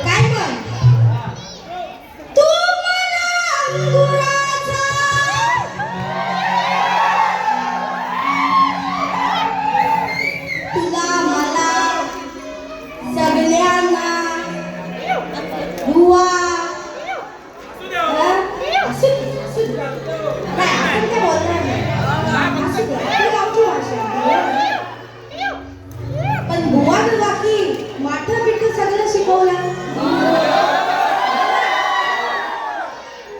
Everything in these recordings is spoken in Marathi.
काय पण तू मला अंगुराचा तुला मला सगळ्यांना बुवा पण बुवानं बाकी माठं बिठं सगळं शिकवलं.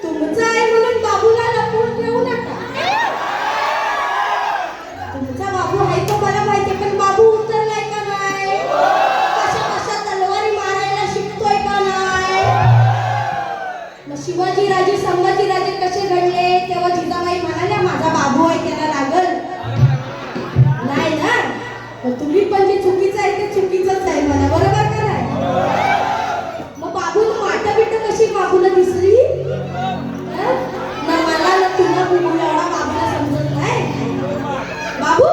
तुमचं आहे म्हणून बाबूला लपवून ठेवू नका. तुमचा बाबू आहे तो मला माहिती, पण बाबू उतरलाय का नाही, कशा कशा तलवारी मारायला शिकतोय का नाही. मग शिवाजी राजे संभाजी राजे कसे घडले तेव्हा जिजाबाई म्हणाल्या माझा बाबू आहे त्याला लागल नाही ना. पण तुम्ही पण जे चुकीचं आहे ते चुकीचंच आहे म्हणा, बरोबर का नाही. मग बाबूला माठं बिटं कशी बाबूला दिसली ना, मला ना तुला बुबूला एवढा बाबूला समजत नाही. बाबू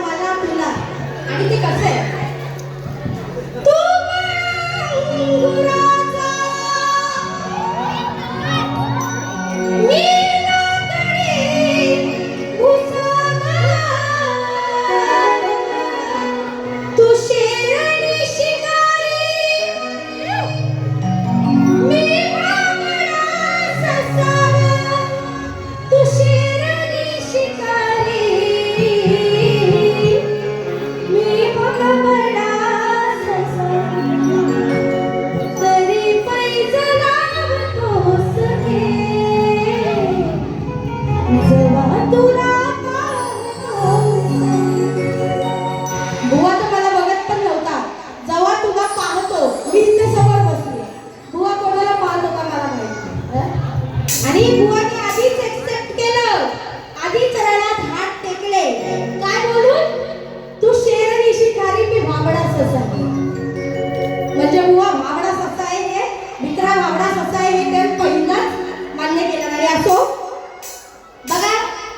मला तुला आणि ते कसं आहे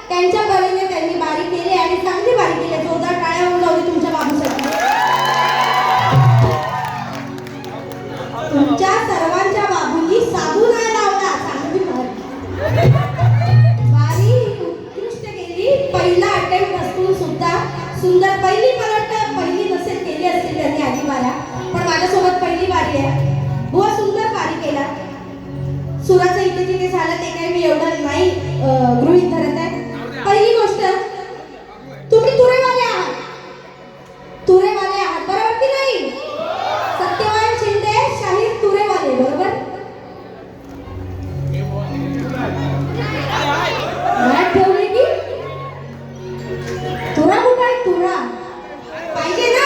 त्यांच्या बरीने त्यांनी बारी केली आणि चांगली बारी केली. जोरदार टाळ्या होऊन जाऊ तुमच्या बाबूसाठी. तुमच्या सर्वांच्या बाबूंनी साधू नाही लावला, चांगली बारी उत्कृष्ट केली. पहिला अटेम्प्ट असून सुद्धा सुंदर पहिली पहिली नसेल केली असतील त्यांनी आधी बाऱ्या, पण माझ्यासोबत पहिली बारी आहे. बुवा सुंदर बारी केला. सुराचं इथे तिथे झालं ते काही मी एवढं नाही गृहीत धरत आहे. पहिली गोष्ट तुम्ही तुरेवाले आहात, तुरेवाले आहात बरोबर की नाही. सत्यवान शिंदे शाहीर तुरेवाले बरोबर. ठेवले की तुरा कुठं आहे, तुरा पाहिजे ना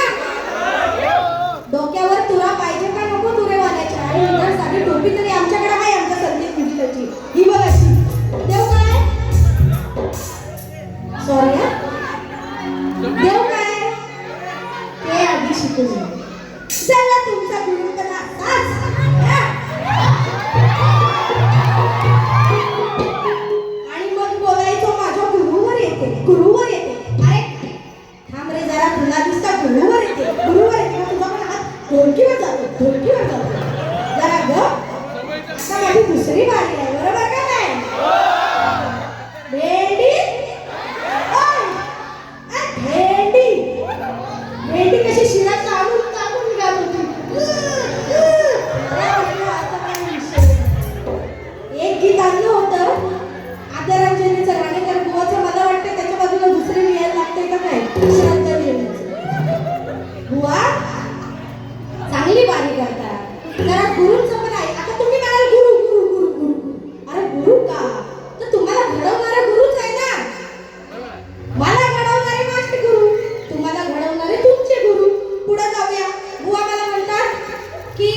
डोक्यावर, तुरा पाहिजे का नको तुरेवाल्याच्या. आणि इतर साधी टोपी तरी आमच्याकडे आहे, आमच्या संदीप मिश्राची ही बघ अशी. देव काय सॉरी देव काय ते आधी शिकून चला तुमचा गुरुपणा आणि मग बोलायचो माझ्या गुरुवर येते, गुरुवर येते. अरे थांब रे जरा, तुला दिसता गुरुवर येते, गुरुवर येते. तुझा पण हात ढोलकीवर जातो, ढोलकीवर जातो जरा ग. आता माझी दुसरी बारी आहे बरोबर का नाही. भेंडी भेंडी कशी शिरा चालून चालून निघाल होती. एक गीत आणलं होतं आदरांजलीचं गाणे, तर बुवाचं मला वाटतं त्याच्या बाजूला दुसरे लिहायला लागतंय का काय श्रद्धांजली. बुवा चांगली बारी करतात, जरा गुरुंचं पण आहे. आता तुम्ही म्हणाल गुरु गुरु गुरु गुरु, अरे गुरु का, तर तुम्हाला घडवणारा गुरुच आहे ना. मला घडवणारे माझे गुरु, तुम्हाला घडवणारे तुमचे गुरु. पुढे जाऊया. बुवा मला म्हणतात की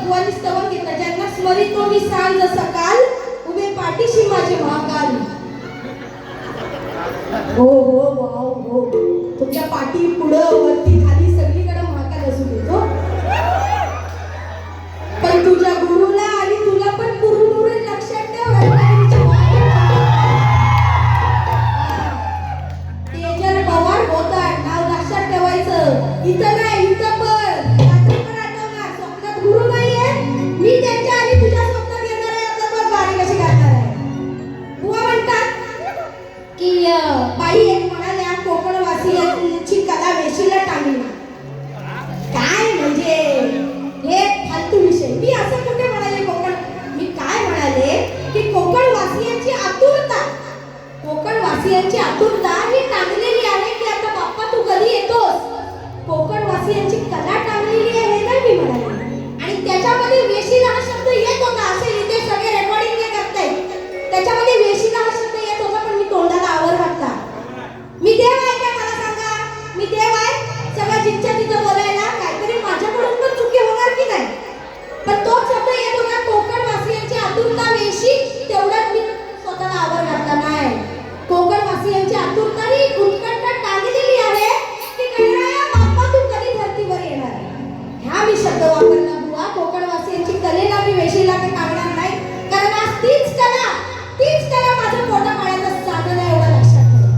बुवानी स्तवन घेतलं, ज्यांना स्मरितो मी सांज सकाळ उभे पाठीशी माझे महाकाल. हो हो वाव हो, तुमच्या पाठी पुढं वरती खाली सगळीकडे महाकाल असू देतो. पण तुझ्या गुरुला आणि तुला पण गुरु लक्षात ठेव. कोकणवासियांची आतुरता ही टांगलेली आहे की आता बाप्पा तू कधी येतोस. कोकणवासियांची कला टांगलेली आहे हे नाही मी म्हणाले. आणि त्याच्यामध्ये वेशीला हा शब्द येत होता असे इथे सगळे रेकॉर्डिंग हे करतायत. त्याच्यामध्ये वेशीला हा शब्द येत होता पण मी तोंडाला आवर घातला. मी देव आहे का मला सांगा. मी देव आहे सगळं जिथच्या तिथं बोलायला. काहीतरी माझ्याकडून पण चुकी होणार की नाही. पण तो शब्द येत होता कोकणवासियांची आतुरता वेशी. तेवढ्यात मी स्वतःला आवर घातला नाही. कोकणवासियांची आतुरता ही उत्कंठा टांगलेली आहे की गणराया बाप्पा तू कधी धरतीवर येणार. ह्या मी शब्द वापरला बुवा. कोकणवासियांची कलेला मी वेशीला काही टांगणार नाही. कारण आज तीच कला माझं पोटा पाण्याचं साधन आहे एवढं लक्षात ठेवा.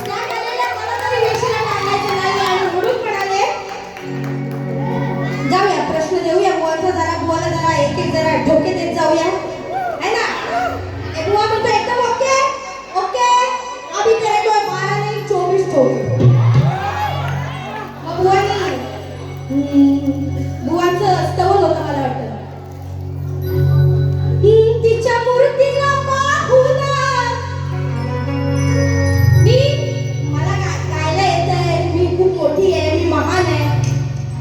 त्या कलेला मला तरी वेशीला टांगायचं नाही आणि म्हणून म्हणाले जाऊया प्रश्न देऊया बुवाला जरा एक जरा ठोके देत जाऊया है ना. एक बुवा म्हणतो एकदम ओके ओके अभी तेरे को 12 नहीं 24 ठोके. मग बुवांचं स्तवन होतं मला वाटतं. तिच्या मूर्तीला पाहून मला गायला येतंय. मी खूप मोठी आहे मी महान आहे.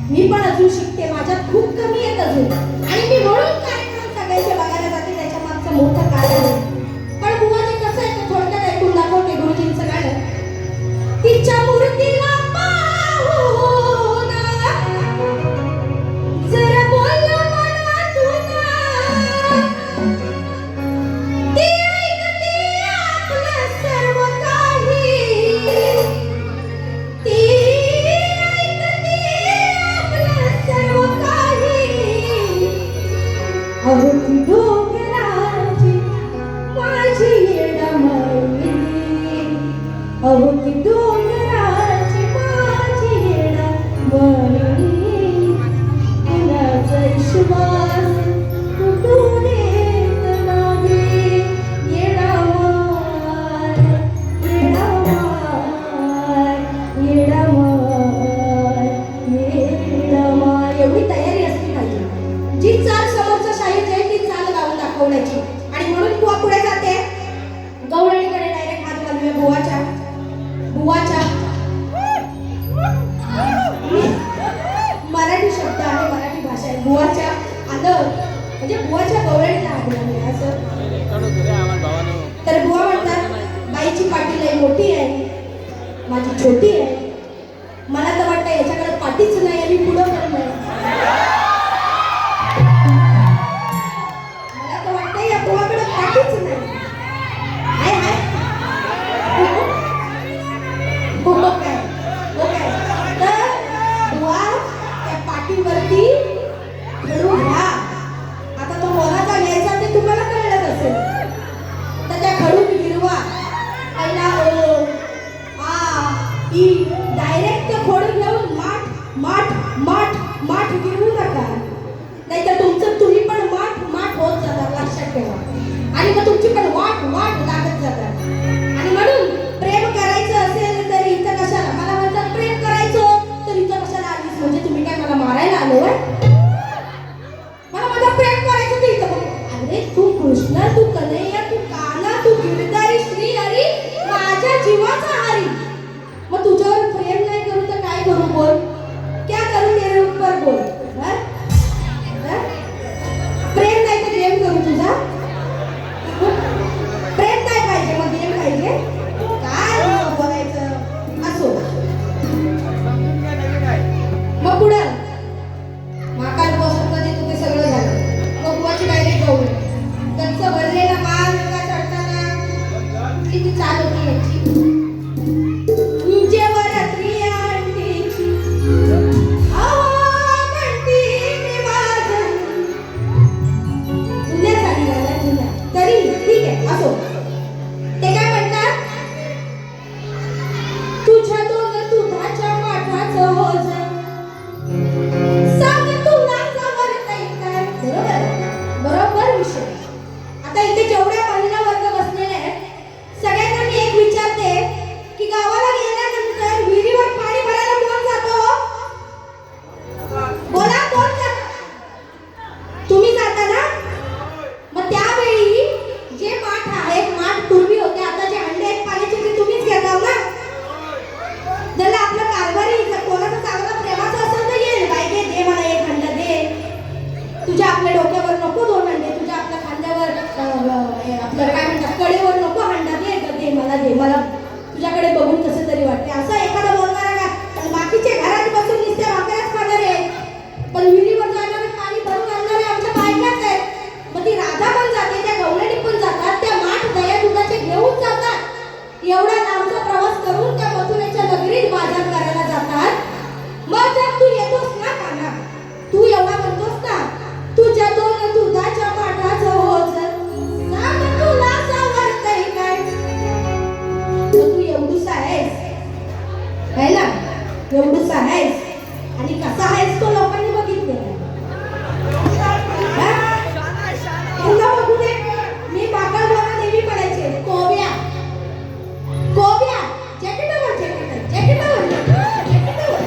मी पण अजून शिकते. माझ्यात खूप कमी आहेत अजून. आणि मी म्हणून कार्यक्रम सगळ्याचे बघायला जाते. त्याच्या मागचं मोठं कारण आहे. पण बुवा ते कसं आहे ते थोडक्यात ऐकून दाखवते गुरुजींचं गाणं. तिच्या मूर्तीला पाहून जरा बोललं मनातून ती ऐकते आपलं सर्व काही. ती ऐकते आपलं सर्व काही. अहो ती डोंगराची माझी येडामाई. अहो ती डोंगराची माझी येडामाई. कुणाचा विश्वास तुटून येत नाही. येडामाई येडामाई येडामाई येडामाई. एवढी तयारी असली पाहिजे. जी चाल समोरच्या शाहीर आहे ती चाल गाऊन दाखवण्याची. आणि म्हणून बुवा पुढे जाते. गवळणीकडे डायरेक्ट हात घालूया बुवाच्या. मराठी शब्द आहे मराठी भाषा आहे. बुवाच्या आलं म्हणजे बुवाच्या गवळणीला हात घालूया असं. तर बुवा म्हणतात बाईची पाठी लई मोठी आहे माझी छोटी आहे. मला तर वाटतं याच्याकडे पाठीच नाही आणि पुढं पण नाही. मला तर वाटतं या बुवाकडे पाठीच नाही. हाय हाय हो काय तर बुवा त्या पाठीवरती खडू घ्या. आता तो कोणाचा घ्यायचा ते तुम्हाला कळलं असेल. तर त्या खडू गिरवा पहिला ओ आ ई डायरेक्ट ते खोड घेऊन माठ माठ माठ माठ करते असं एखादा बोलणारा का? पण बाकीचे घरात बसून नुसते भाकऱ्याच खाणार आहे. पण विहिरीवर जाणारे पाणी भरून आणणारे आमच्या बायकाच आहेत. मग ती राधा पण जाते, त्या गवळणी पण जातात, त्या माठ दया दुधाचे घेऊन जातात. एवढा लांबचा प्रवास करून त्या मथुरेच्या नगरीत बाजार करायला जातात. मग जर तू येतोस ना काना, तू एवढा म्हणतोस ना, तुझ्या दोन दुधाच्या माठाचं ओझ सांग तुला सावरतंय काय? तू एवढूसा आहेस है ना, एवढूसा आहेस आणि कसा आहेस तो लोकांनी बघितलेला. बघू दे, मी बागलवाला नेहमी पडायचे कोब्या कोब्या जॅकेटवर जॅकेट जॅकेटवर जॅकेटवर.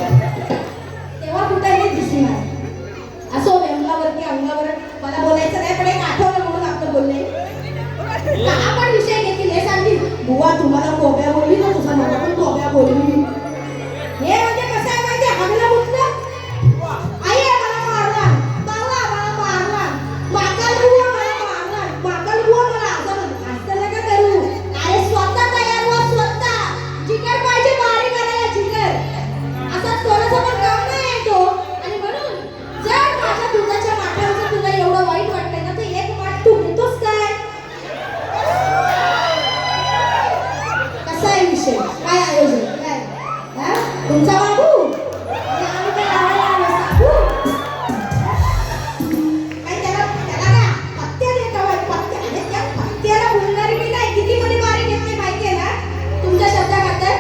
तेव्हा कुठे हे दिसणार असो व्यंगावरती अंगावर. मला बोलायचं नाही पण एक आठवलं म्हणून आपलं बोलले. आपण विषय घेतील हे सांगतील बुवा तुम्हाला कोब्या बोलली ना, तुझा मला पण कोब्या बोलली. हे म्हणजे कसं आहे माहिती आहे, हगलं मुतलं आई मला मारला, बाबा मला मारला, माकल बुवा मला मारला, माकल बुवा मला असं नका करू. अरे स्वतः तयार व्हा, स्वतः जिगर पाहिजे बारी करायला जिगर. असं कोणाचं पण काम नाही आहे तो. आणि म्हणून जर माझ्या दुधाच्या माठाचं तुला एवढं वाईट वाटतंय ना, तर एक माठ तू घेतोस काय? कसा आहे विषय, काय आयोजन काय तुमचा बाबू? आम्ही काय लावायला आलो सांगू? काय त्याला का पत्त्या देता वाट पत्त्या? अरे त्या पत्त्याला बोलणारी मी नाही. किती मध्ये बारी घेतली माहिती आहे ना तुमच्या शब्दाखातर?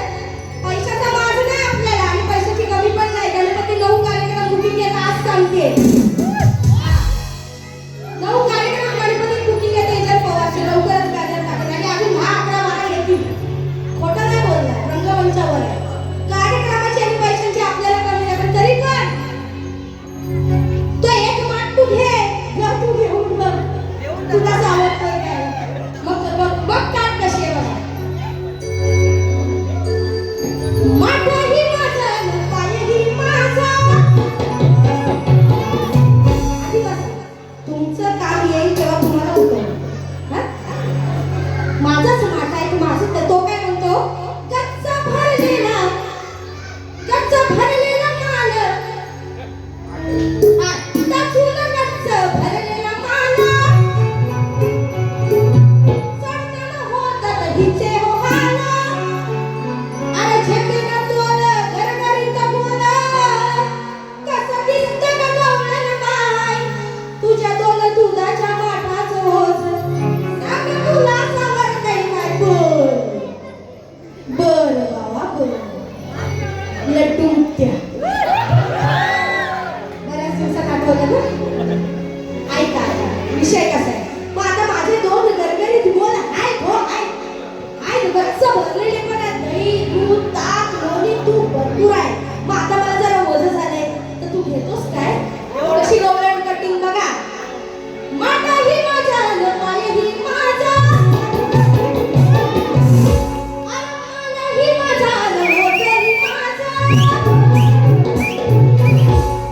पैशाचा माज नाही आपल्याला आणि पैशाची कमी पण नाही. गणपती 9 कार्यक्रम बुकिंग केला आज सांगते. 9 कार्यक्रम गणपती बुकिंग येते याच्यात पवारचे लवकरच बॅनर टाकेल आणि अजून 10-11-12 येतील. खोटं नाही बोलणार, रंगमंचावर आहे. कार्यक्रमाची आणि पैशांची आपल्याला कमी नाही, पण तरी पण तो एक माठ तू घे, घर तू घेऊन बघ तुला सावरतोय काय. मग बघ काट कशी आहे बघा. माठही माझा पायही माझा. आधी बसा, तुमचं काम येईल तेव्हा तुम्हाला उठवलं. माझाच माठ आहे, माझं तो काय म्हणतो, गच्च भरलेला माल, टाकून गच्च भरलेला माल, चढताना होतात हिचे हो हाल. अरे झेपेनं तोल गरगरीत बोल, कसं दिसतं का गवळण बाय, तुझ्या दोन दुधाच्या माठाचं ओझ सांग तुला सावरतंय काय? बोल बर बाबा बोल. लड्डू मुक्त्या बऱ्याच दिवसात आठवलं ना. ऐका विषय कसा आहे. मग आता माझे दोन गरगरीत बोल आहेत हो आहेत गच्च भरलेले पण आहेत. दही दूध ताक लोणी तूप भरपूर आहे. मग आता मला जरा ओझं झालंय तर तू घेतोस काय? कशी गवळण कटिंग बघा. माठाही माझा पायही माझा, अरमानही माझा ओझही माझा.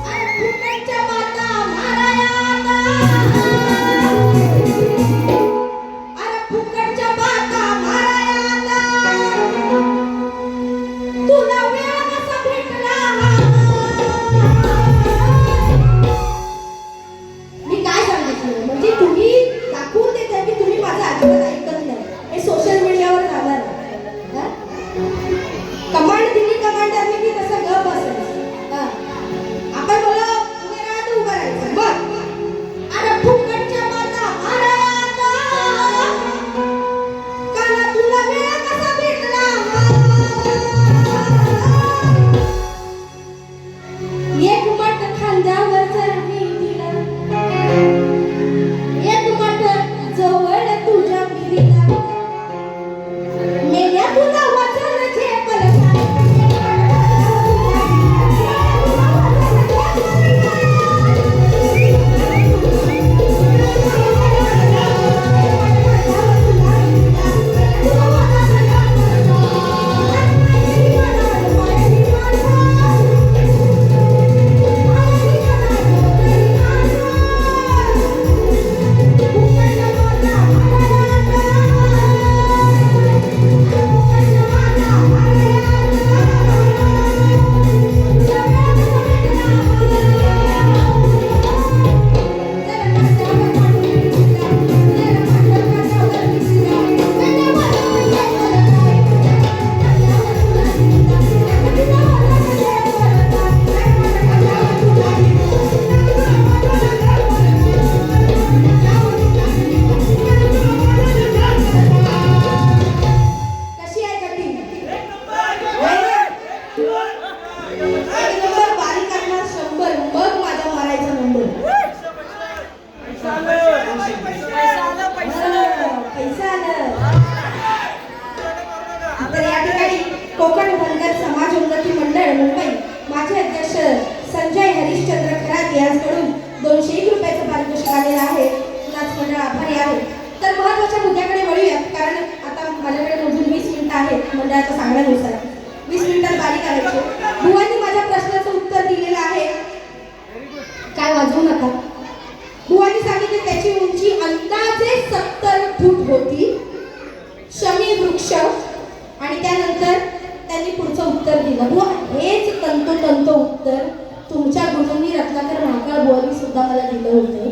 अरे फुकटच्या बाता माराया आता, यांकडून 201 रुपयाचं पारितोषिक आलेलं आहे. नाच मंडळ आभारी आहे. तर महत्त्वाच्या मुद्द्याकडे वळूयात, कारण आता माझ्याकडे अजून 20 मिनिटं आहेत मंडळाच्या सांगण्यानुसार. 20 मिनिटात बारी करायची. बुवांनी माझ्या प्रश्नाचं उत्तर दिलेलं आहे. काय वाजवू नका. बुवांनी सांगितले त्याची उंची अंदाजे 70 फूट होती. शमी वृक्ष. आणि त्यानंतर त्यांनी पुढचं उत्तर दिलं. बुवा हेच तंतोतंत उत्तर तुमच्या गुरूंनी रत्नाकर महाकाळ बुवांनी सुद्धा मला दिलं होतं.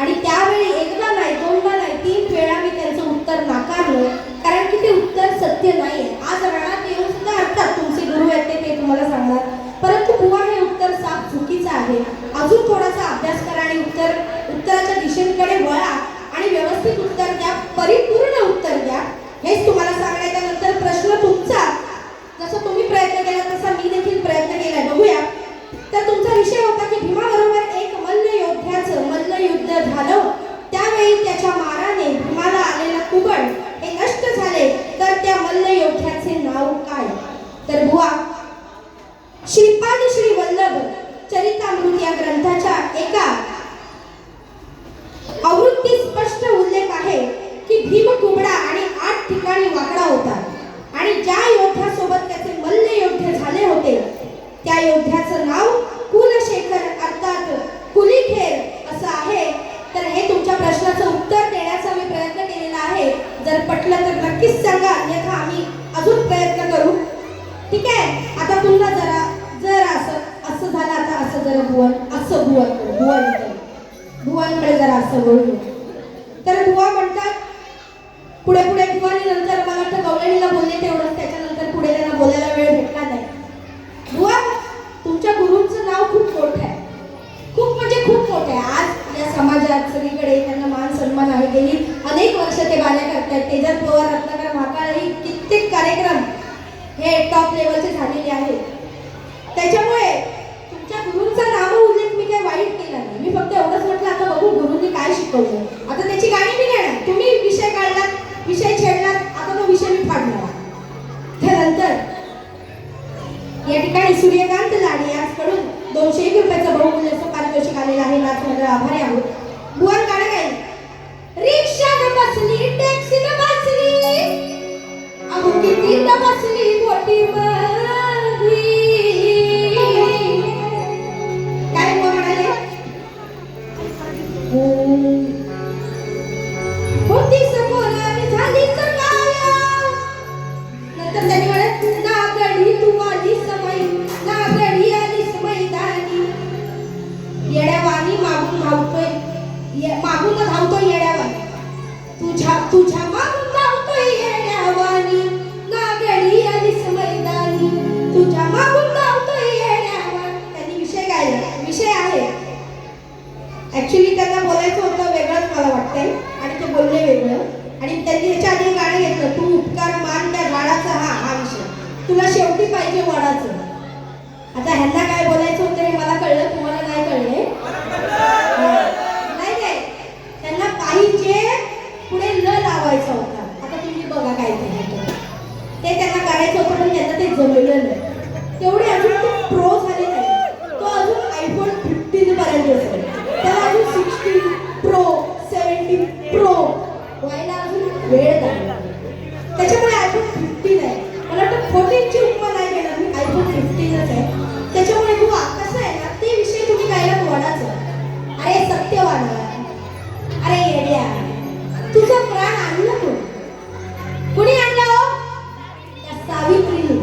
आणि त्यावेळी एकदा नाही, दोनदा नाही, 3 वेळा मी त्यांचं उत्तर नाकारलं, कारण की ते उत्तर सत्य नाहीये. आज रानात येऊन सुद्धा अर्थात तुमचे गुरु आहेत ते तुम्हाला सांगणार, परंतु बुवा हे उत्तर साफ चुकीचं आहे. अजून थोडासा अभ्यास करा आणि उत्तराच्या दिशेकडे वळा आणि व्यवस्थित उत्तर द्या, परिपूर्ण उत्तर द्या. हेच तुम्हाला सांगायच्या नंतर प्रश्न तुमचा. जसं तुम्ही प्रयत्न केला तसा मी देखील प्रयत्न केलाय. बघूया. तर तुमचा विषय होता की भीमाबरोबर एक मल्लयोद्ध्याचं मल्लयुद्ध झालं. त्यावेळी त्याच्या माराने भीमाला आलेलं कुबड हे नष्ट झाले. तर त्या मल्लयोद्ध्याचे नाव काय? तर बुवा, श्रीपाद श्री वल्लभ चरितामृत या ग्रंथाच्या एका आवृत्तीत स्पष्ट उल्लेख आहे की भीम कुबडा आणि 8 ठिकाणी वाकडा होता आणि ज्या योद्ध्यासोबत त्याचे मल्लयुद्ध झाले होते त्या योद्ध्याचं नाव कुलशेखर अर्थात कुलीखेर असं आहे. तर हे तुमच्या प्रश्नाचं उत्तर देण्याचा मी प्रयत्न केलेला आहे. जर पटलं तर नक्कीच सांगा, अन्यथा आम्ही अजून प्रयत्न करू. ठीक आहे. आता पुन्हा जरा असं झालं. आता असं जरा भुवनकडे जरा असं बोलू. तर बुवा म्हणतात पुढे बुवानी नंतर मला वाटतं गवळणीला बोलले तेवढंच, त्याच्यानंतर पुढे त्यांना बोलायला वेळ भेटला नाही. बुवा, तुमच्या गुरूंचं नाव खूप मोठं आहे. खूप म्हणजे खूप मोठं आहे. आज या समाजात सगळीकडे त्यांना मान सन्मान आहे. गेली अनेक वर्ष ते बाल्या करतायत. तेजस पवार, रत्नाकर महाकाळ ही कित्येक कार्यक्रम हे टॉप लेवलचे झालेले आहेत. त्याच्यामुळे तुमच्या गुरूंचा नाव उल्लेख मी काही वाईट केला नाही. मी फक्त एवढंच म्हटलं आता बघू गुरूंनी काय शिकवलं. आता त्याची गाणी मी घेणार. तुम्ही विषय काढलात, विषय छेडलात, आता तो विषय मी फाडणार. त्यानंतर या ठिकाणी सूर्यकांत लाडे यांकडून 201 रुपयाचं बहुमूल्य पारितोषिक आलेलं आहे. नाच मंडळ आभारी आहोत. बुवान गाणं गाईल. रिक्षात बसली, टॅक्सीत बसली, अहो किती बसली मोठी मधी. काय बुवा म्हणाले? होती समोर आणि झालीच काया. नंतर त्यांनी म्हणत नागडी तू आलीस मै, नागडी आलीस मैदानी. येड्यावानी मागून धावतोय येड्यावानी. तुझ्या मागून धावतोय येड्यावानी. नागडी आलीस मैदानी, तुझ्या मागून धावतोय येड्यावानी. त्यांनी विषय गायला. विषय आहे ऍक्च्युली त्यांना बोलायचं होतं वेगळंच मला वाटतंय आणि ते बोलले वेगळं. आणि त्यांनी ह्याच्या आधी गाणं घेतलं, तू उपकार मान त्या झाडाचा. हा विषय तुला शेवटी पाहिजे वडाचं. आता ह्यांना काय बोलायचं होतं हे मला कळलं, तुम्हाला नाही कळले. नाही त्यांना पाहिजे पुढे ल लावायचा होता. आता तुम्ही बघा काय ते त्यांना करायचं होतं पण त्यांना ते जमलेलं नाही. तेवढे अजून ते प्रो झाले नाही. तो अजून आयफोन 15 पर्यंत असेल, त्याला अजून 16 प्रो 17 प्रो व्हायला अजून वेळ लागला. त्याच्यामुळे आयफोन 15 आहे. मला वाटतं 14 ची उपमा नाही घेणार मी, आयफोन 15च आहे. त्याच्यामुळे बुवा कसं आहे ना, ते विषय तुम्ही गायला वडाचं. अरे सत्यवान, अरे येड्या, तुझं प्राण आणलं कोणी आणलं? त्या सावित्रीने,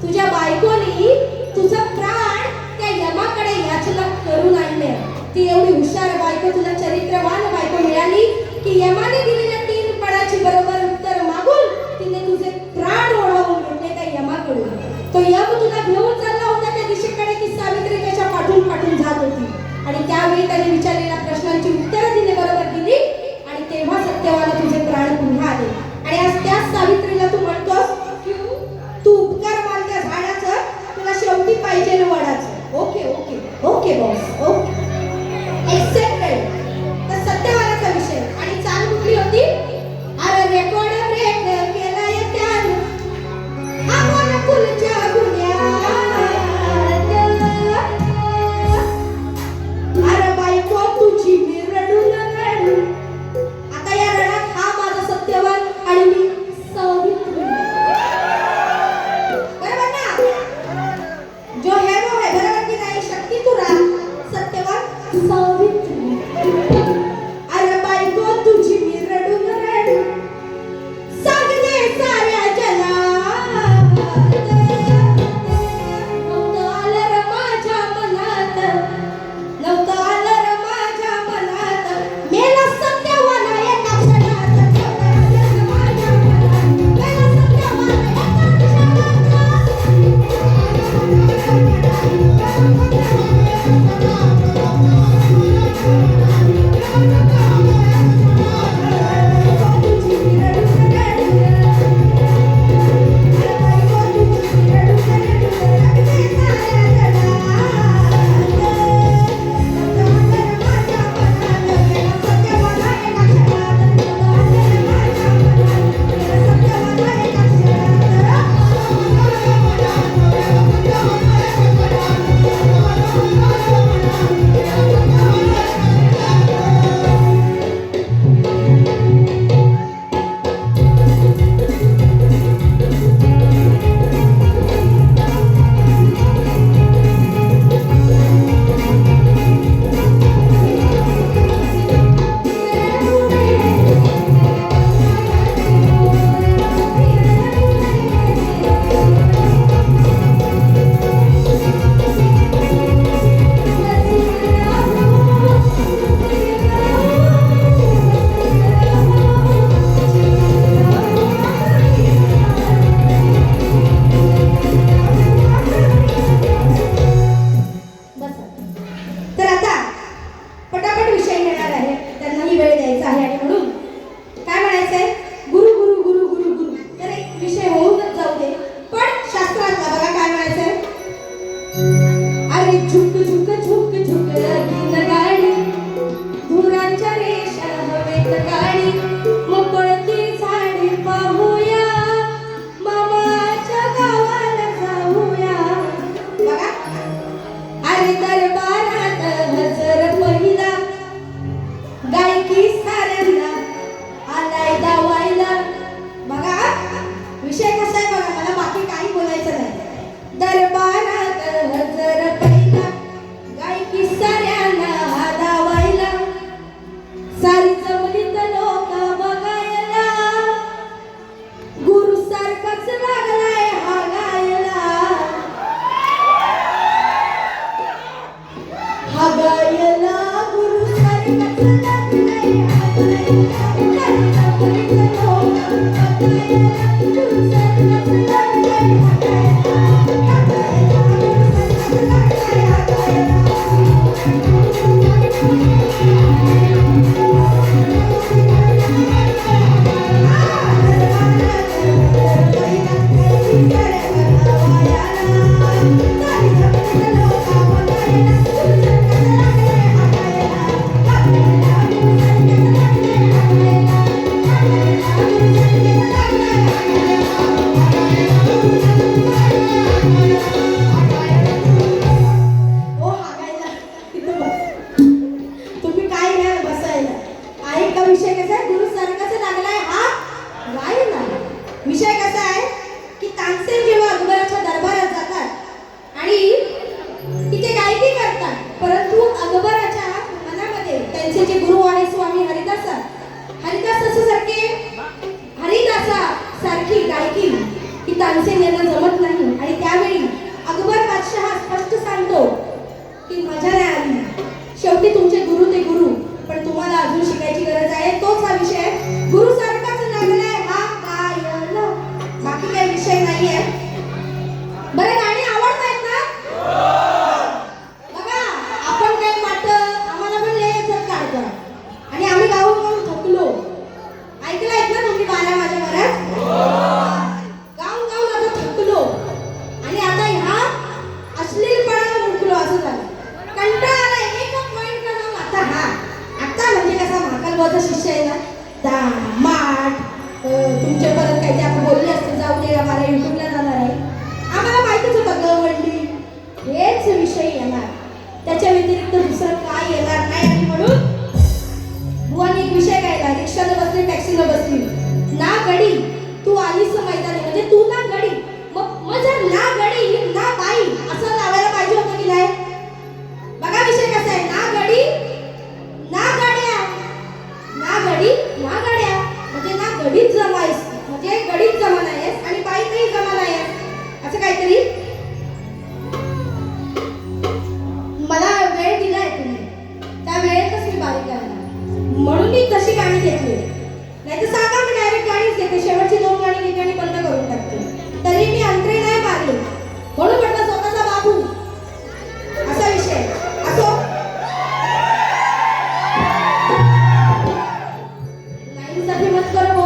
तुझ्या बायकोनी तुझं प्राण त्या यमाकडे याचना करून आणले. ती एवढी हुशार बायको, तुला चरित्रवान बायको मिळाली की यमाने दिलेल्या 3 पडाची बरोबर उत्तर मागून तिने तुझे प्राण ओढावून घेतले त्या यमाकडून. तो यम तुला घेऊन चालला होता त्या दिशेकडे की सावित्री त्याच्या पाठून जात होती. आणि त्यावेळी त्याने विचारलेल्या प्रश्नांची उत्तरं तिने बरोबर दिली आणि तेव्हा सत्यवाला तुझे प्राण पुन्हा आले. आणि आज त्याच सावित्रीला तू म्हणतोस की तू उपकार मान त्या झाडाचं, तुला शेवटी पाहिजे वडाचं. Okay okay okay boss, okay accepted. तर सत्यवालाचा विषय आणि चाल कुठली होती? बोलायचं आहे आणि म्हणून काय म्हणायचंय, गुरु गुरु गुरु गुरु गुरु, तर एक विषय होऊनच जाऊ दे. पण शास्त्रातला बघा काय म्हणायचंय, अरे झुक झुक झुक झुक लगीन गाडी, धुरांच्या रेषा हवेत काढी, मोकळती झाडी पाहूया, मामाच्या गावाला जाऊया. बघा, अरे दरबारात हजर पहिला, गायकी साऱ्यांना आलाय दावायला. बघा विषय कसा आहे बघा, मला बाकी काही बोलायचं नाही. दरबारात हजर पहिला, गायकी साऱ्यांना दावायला, सारी जमलीत लोक बघायला, गुरु सारखाच लागलाय हा गायला, हा गायला गुरु सारखाच लागलाय हा गायला, सारी जमलीत लोक बघायला, गुरु सारखाच लागलाय हा गायला, हा गायला गुरु सारखाच लागलाय हा गायला. तुम्ही काय घ्या बसायला, आहे का विषय कसा आहे, गुरु सारखाच लागलाय हा गायला. विषय कसा आहे की तानसेन जेव्हा अकबराच्या दरबारात जातात आणि तिथे गायकी करतात, परंतु अकबराच्या मनामध्ये त्यांचे जे गुरु आहे स्वामी हरिदासा सारखी गायकी ही तानसेन यांना जमत नाही. आणि त्यावेळी अकबर बादशाह स्पष्ट सांगतो की मजा नाही आली, शेवटी तुमचे गुरु ते गुरु, पण तुम्हाला अजून शिकायची गरज आहे. तोच हा विषय आहे, गुरु सारखाच लागलाय हा गायला, बाकी काही विषय नाहीये. बरं गाणी आवडतायत ना? बघा आपण काही वाटत आम्हाला पण लय येतात काढतात आणि आम्ही गाऊन गाऊन थकलो. ऐकलंयत ना तुम्ही बारा माझ्या घरात? गाऊन गाऊन आता थकलो आणि आता ह्या अश्लीलपणाला मुकलो असं झालं. कंटाळा आला एक पॉइंट का जाऊन आता म्हणजे कसा महाकालबाचा शिष्य आहे ना, माठ तुमच्या परत काही ते आपण बोलले असते, जाऊ दे आम्हाला युट्यूबला जाणार आहे, आम्हाला माहितीच होतं गवंडी हेच विषय येणार, त्याच्या व्यतिरिक्त दुसरं काय येणार नाही. आणि म्हणून बुवाने एक विषय गायला, रिक्षाला बसली टॅक्सीला बसली, ना गडी तू आलीस मैदानी, म्हणजे तू ना गडी, मग जर ना गडी ना बाई असं लावायला पाहिजे होतं की नाही. बघा विषय कसा आहे, ना गडी ना गाड्या, ना गडी ना गाड्या, म्हणजे ना गडीत जमायस, म्हणजे गडीत जमा नाहीयेस आणि बाईतही जमा नाहीयेस, असं काहीतरी. मला वेळ दिलाय तुम्ही, त्या वेळेतच मी बारीक करणार, म्हणून मी तशी गाणी घेतली. नाही तर सांगा मी डायरेक्ट गाणीच घेते, शेवटची 2 गाणी घेते आणि बंद करून टाकते. तरी मी अंतरे नाही मारले, म्हणून म्हटलं स्वतःचा बाबू असा विषय असो. लाईनसाठी मत करो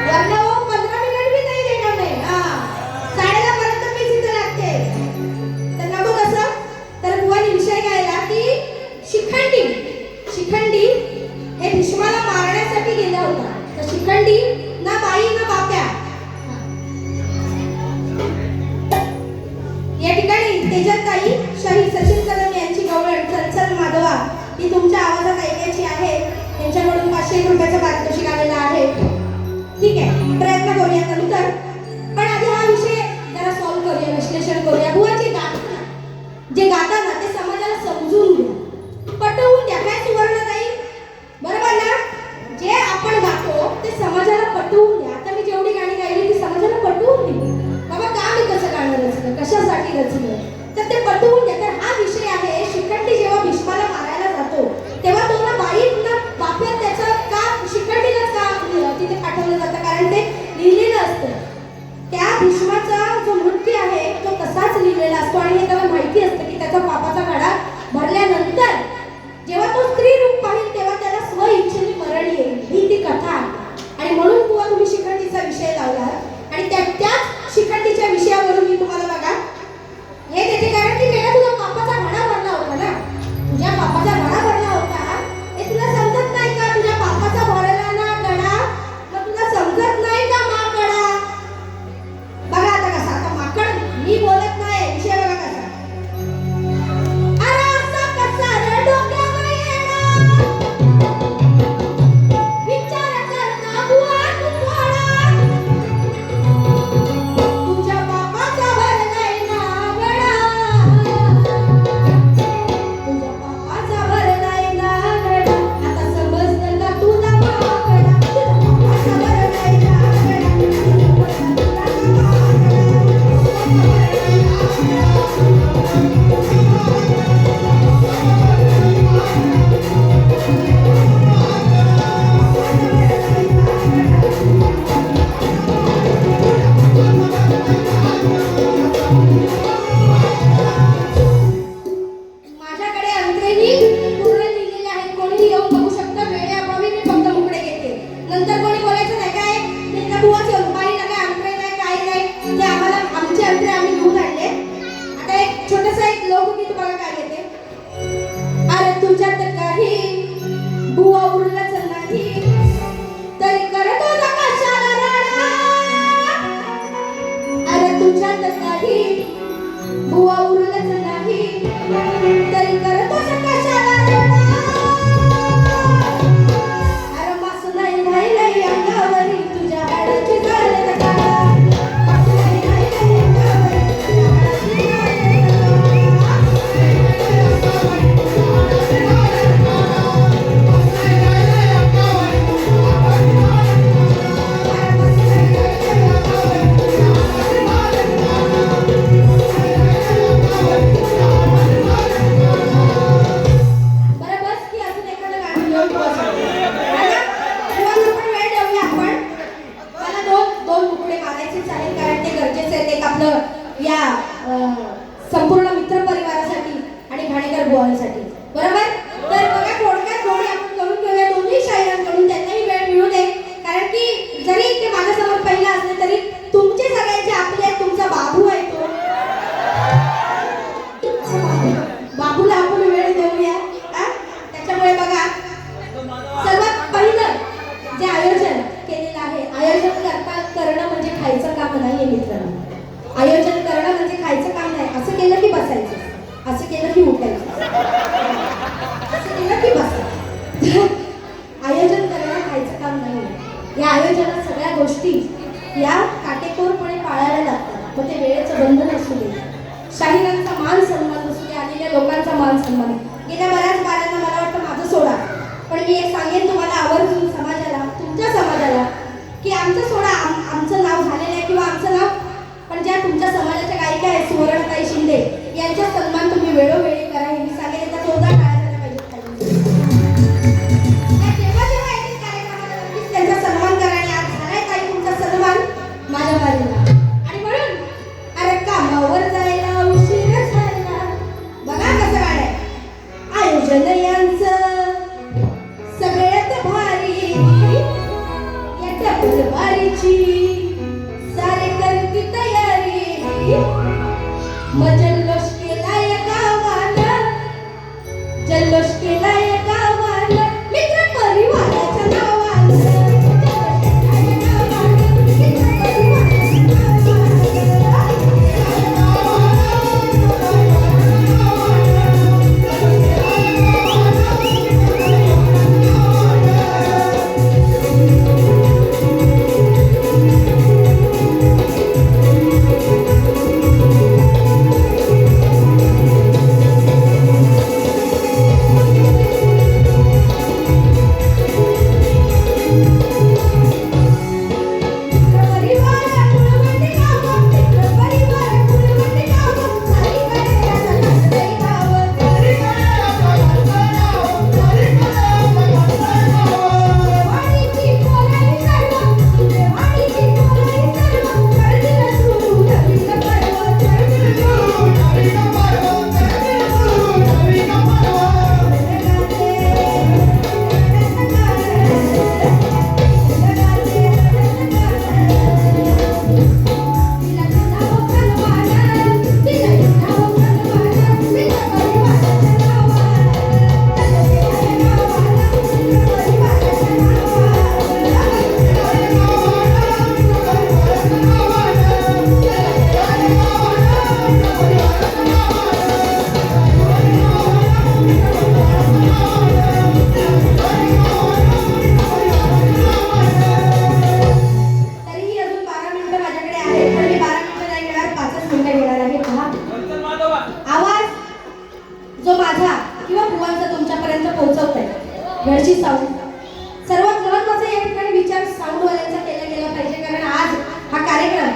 वरना वो 15 मिनिट भी नाही देणार नाही. साडेला पर्यंत मी तिथे लागते, तर नको तसं. तर बुवानी विषय गायला की शिखंडी हे भीष्माला मारण्यासाठी गेला होता. तर शिखंडी ना बाई ना बाप्या. या ठिकाणी तेजताई शहीद सचिन कदम यांची गवळण चलचल माधवा ही तुमच्या आवाजात ऐकायची आहे. त्यांच्याकडून 500 रुपयाचं पारितोषिक आलेलं आहे. ठीक आहे, प्रयत्न करूया नंतर, पण आधी हा विषय जरा सॉल्व्ह करूया, विश्लेषण करूया. बुवाचे जे गाताना ते समाजाला समजून घ्या, पटवून द्या. काय सुवर्ण नाही बरोबर ना? जे आपण गातो ते समाजाला पटवून द्या. आता मी जेवढी गाणी गायली ती समाजाला पटवून दिली. बाबा का मी कसं गाणं रचलं, कशासाठी रचलं, तर ते पटवून द्या. तर हा विषय आहे, शिखंडी जेव्हा भीष्माला मारायला जातो तेव्हा तो ना बाई ना बाप्यात त्याचं का शिखंडीलाच का तिथे पाठवलं जातं, कारण ते लिहिलेलं असतं. त्या भीष्माचा जो नृत्य आहे तो तसाच जे आयोजन केलेलं आहे, आयोजन करणं म्हणजे खायचं काम नाहीये मित्रांनो. आयोजन करणं म्हणजे खायचं काम नाही. असं केलं की बसायचं, असं केलं की उठायचं, असं केलं की बसायचं. आयोजन करणं खायचं काम नाही. या आयोजनात सगळ्या गोष्टी या काटेकोरपणे पाळायला लागतात. मग ते वेळेचं बंधन असू दे, शाहिरांचा मान सन्मान असू दे, आलेल्या लोकांचा मान सन्मान. गेल्या बऱ्याच बाऱ्यांना मला वाटतं माझं सोडा, पण मी एक सांगेन तुम्हाला आवर्जून समाजाला, तुमच्या समाजाला, की आमचं सोडा, आमचं नाव झालेलं आहे किंवा आमचं नाव, पण ज्या तुमच्या समाजाच्या गायिका आहेत सुवर्णताई शिंदे, यांचा सन्मान तुम्ही वेळोवेळी करा. हे मी सांगेन. एकदा जोरदार टाळ्या झाल्या पाहिजेत. जेव्हा जेव्हा येतील कार्यक्रमाला नक्कीच त्यांचा सन्मान करा. आणि आज झालाय ताई तुमचा सन्मान माझ्या बारीला. आणि म्हणून अरे कामावर जायला उशीर झाला, बघा कसं गाणं आयोजन यांचं सगळ्यात भारी. या डबल बारीची सारे करती तयारी. मग जल्लोष केलाय गावाला, जल्लोष केलाय गावाला, मित्र परिवाराच्या नावानं. जल्लोष केलाय गावाला, मित्र परिवाराच्या घरची साऊंड. सर्वात महत्त्वाचा या ठिकाणी विचार साऊंडवाल्यांचा केला गेला पाहिजे, कारण आज हा कार्यक्रम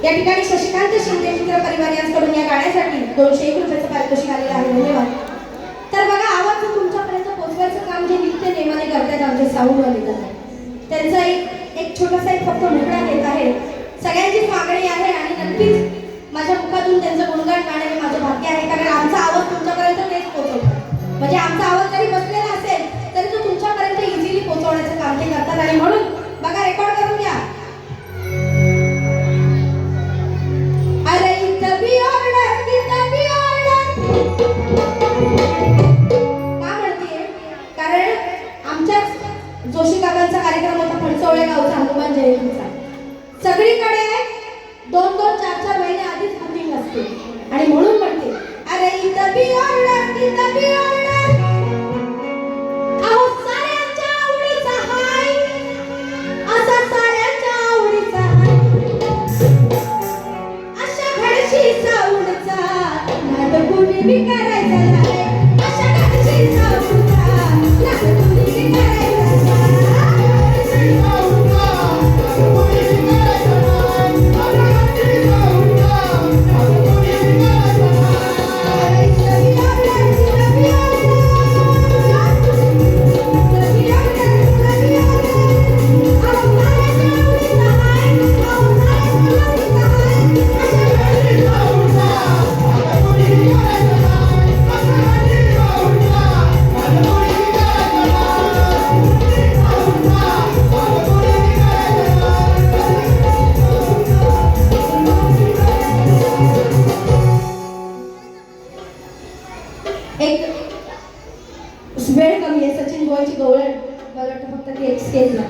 या ठिकाणी शशिकांत शिंदे मित्र परिवार यांच्याकडून या गाण्यासाठी 201 रुपयाचं पारितोषिक आलेलं आहे. धन्यवाद. तर बघा, आवाज तुमच्यापर्यंत पोहोचवायचं काम जे नित्य नेमाने करतात आमचे साऊंडवाले करतात, त्यांचा एक छोटासा एक फक्त मुखडा घेत आहे. सगळ्यांचीच मागणी आहे आणि नक्कीच माझ्या मुखातून त्यांचं गुणगान गाणं हे माझं भाग्य आहे, कारण आमचा आवाज तुमच्यापर्यंत तेच पोहोचवतो. म्हणजे आमचा आवाज जरी बसलेला असेल तरी तो तुमच्यापर्यंत इझिली पोहोचवण्याचं काम ते करतात. आणि म्हणून बघा, रेकॉर्ड करून घ्या. अरे तबी ऑर्डर की तबी ऑर्डर का म्हणते, कारण आमच्याच जोशी काकांचा कार्यक्रम होता फणसवळे गावचा हनुमान जयंतीचा. सगळीकडे 2-2, 4-4 महिने आधीच बुकिंग असते आणि म्हणून म्हणते अरे तबी ऑर्डर की तबी ऑर्डर. अहो साऱ्यांच्या आवडीचा हाय, असा साऱ्यांच्या आवडीचा हाय, अशा घडशी साऊंडचा नाद कुणी बी करायचा नाही. अशा घडशी साऊंडचा नाद कुणी बी करायचा नाही. मला वाटतं फक्त ते एक स्टेजला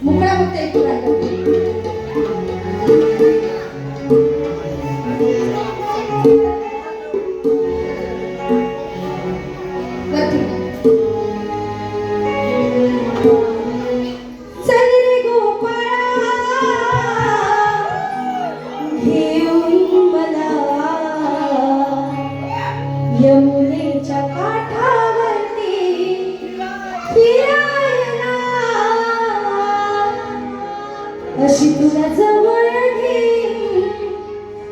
मुकळा फक्त एक राहिला. यमुनेच्या काठावरती फिरायला अशी तुला जवळ घे,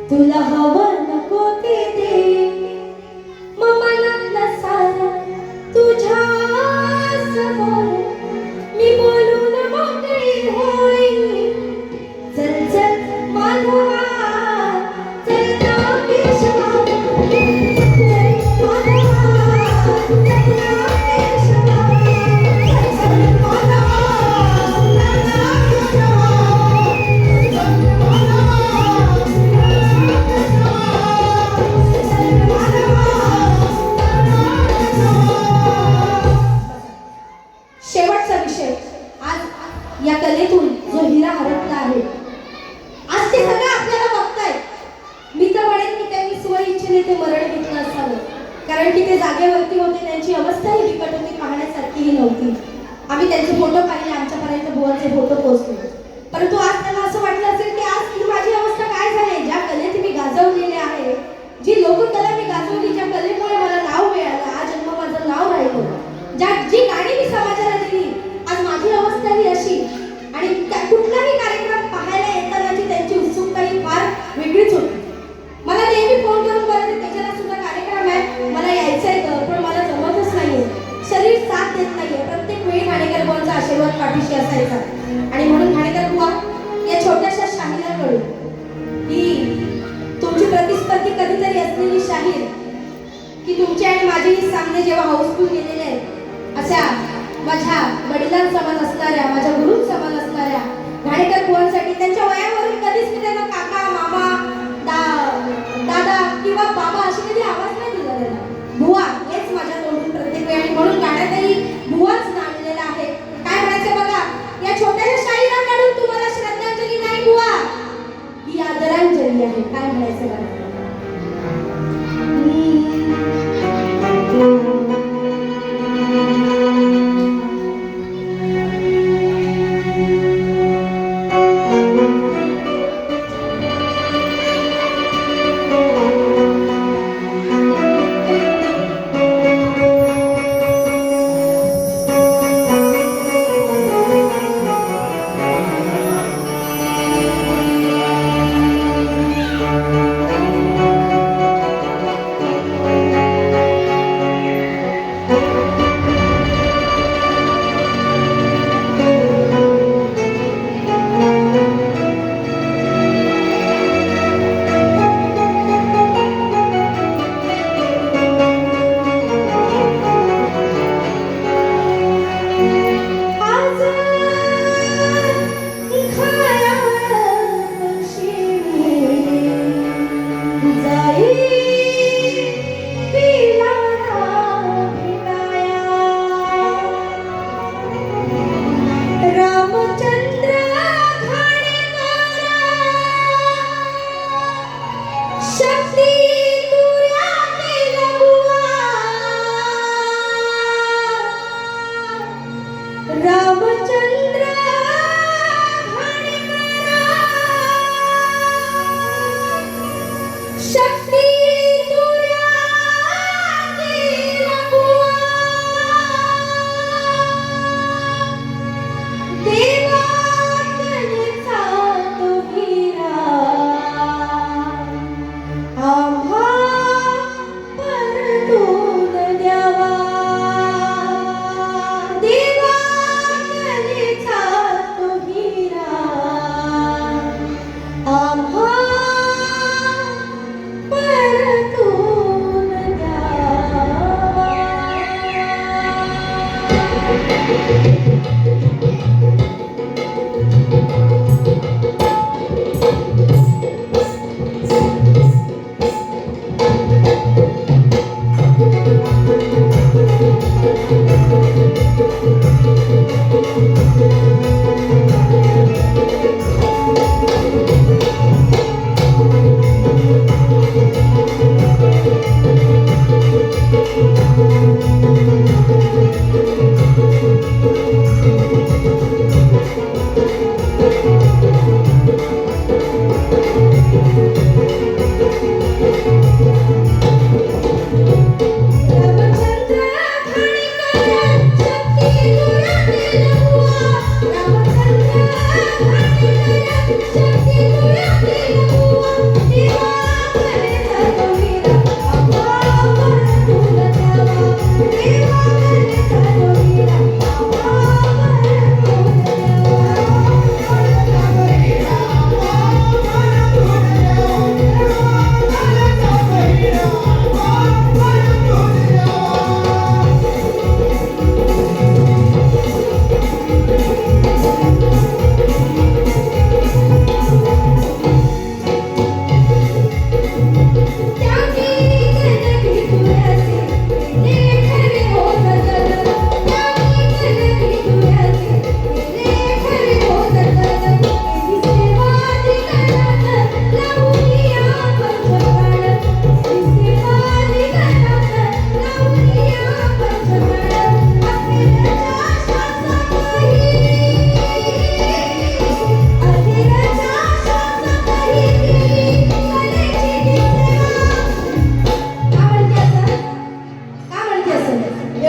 तुला हवं नको ते दे, मग मनातलं सारं तुझ्या समोर मी बोलून मोकळी होईन. चल चल माधवा, चल ना केशवा, शेवटचा विषय. आज या कलेतून जो हिरा हरपला आहे, आज ते सगळं आपल्याला बघतायत. मी तर म्हणेन की त्यांनी स्वइच्छेने ते मरण घेतलं असावं, कारण की ते जागेवरती होते, त्यांची अवस्थाही बिकट होती, पाहण्यासारखीही नव्हती. आम्ही त्यांचे फोटो पाहिले, आमच्यापर्यंत बुवाचे फोटो पोहोचले, परंतु आज त्यांना असं वाटलं असेल की आज ही माझी अवस्था काय झाली. ज्या कलेत मी गाजवलेले आहे, जी लोककला मी गाजवली, ज्या कलेमुळे मला नाव मिळालं, आज जन्म माझं नाव राहिलं, जी गाणी मी समाजाला दिली, आज माझी अवस्था ही अशी. आणि कुठलाही कार्यक्रम पाहायला येतानाची त्यांची उत्सुकता ही फार वेगळीच होती. मला नेहमी फोन करून बोलायचे, त्याच्याला सुद्धा कार्यक्रम आहे, मला यायचंय पण मला जमतच नाहीये, शरीर साथ देत नाहीये. प्रत्येक वेळी ठाणेकर बुवांचा आशीर्वाद पाठीशी असायचा. आणि म्हणून ठाणेकर बुवा या छोट्याशा शाहीला कळू की तुमची प्रतिस्पर्धी कधीतरी असलेली शाहीर, की तुमचे आणि माझे ही सामने जेव्हा हाऊसफुल गेलेले आहेत, अशा माझ्या वडिलांसमान असणाऱ्या, माझ्या गुरूंसमान असणाऱ्या ठाणेकर बुवांसाठी त्यांच्या वयावरून कधीच मी त्यांना काका, मामा, दादा किंवा बाबा अशी कधी आवाज नाही दिला त्यांना. बुवा हेच माझ्या तोंडून प्रत्येक वेळी. आणि म्हणून गाण्यातही बुवाच नांदलेला आहे. काय म्हणायचं बघा, या छोट्याशा शाहीला काढून तुम्हाला श्रद्धांजली नाही बुवा, ही आदरांजली आहे. काय म्हणायचं बघा.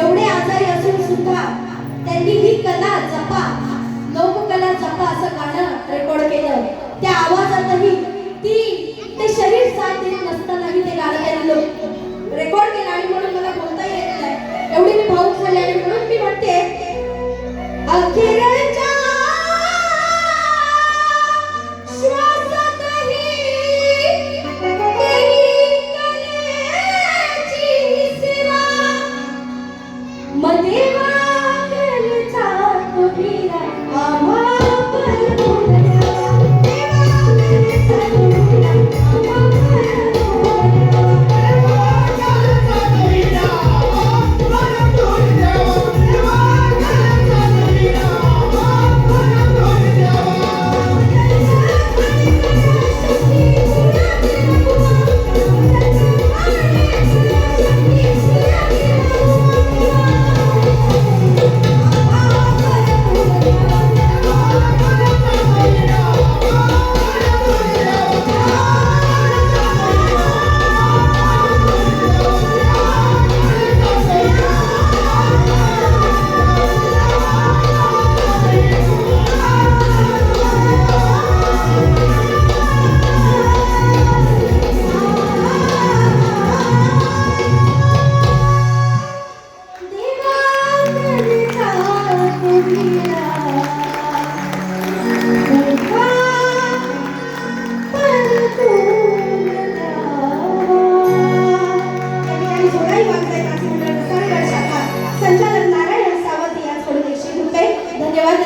एवढे आजारी असून सुद्धा त्यांनी ही कला जपा, लोककला जपा असं गाणं रेकॉर्ड केलं. त्या आवाजातही ते शरीर साथ देत नसतानाही ते गाणं त्यांनी रेकॉर्ड केलं आणि म्हणून मला बोलता येत नाही. एवढी मी भावुक झाले आणि म्हणून मी म्हणते अखेरच्या श्वासातही केली कलेची सेवा. मदेवा करचा तो वीरा आम्हा परमोदया. देवा करचा तो वीरा आम्हा परमोदया. देवा करचा तो वीरा आम्हा परमोदया. देवा करचा तो वीरा आम्हा परमोदया. संचालक नारायण सावंत यांच्याकडून 101 रुपये. धन्यवाद.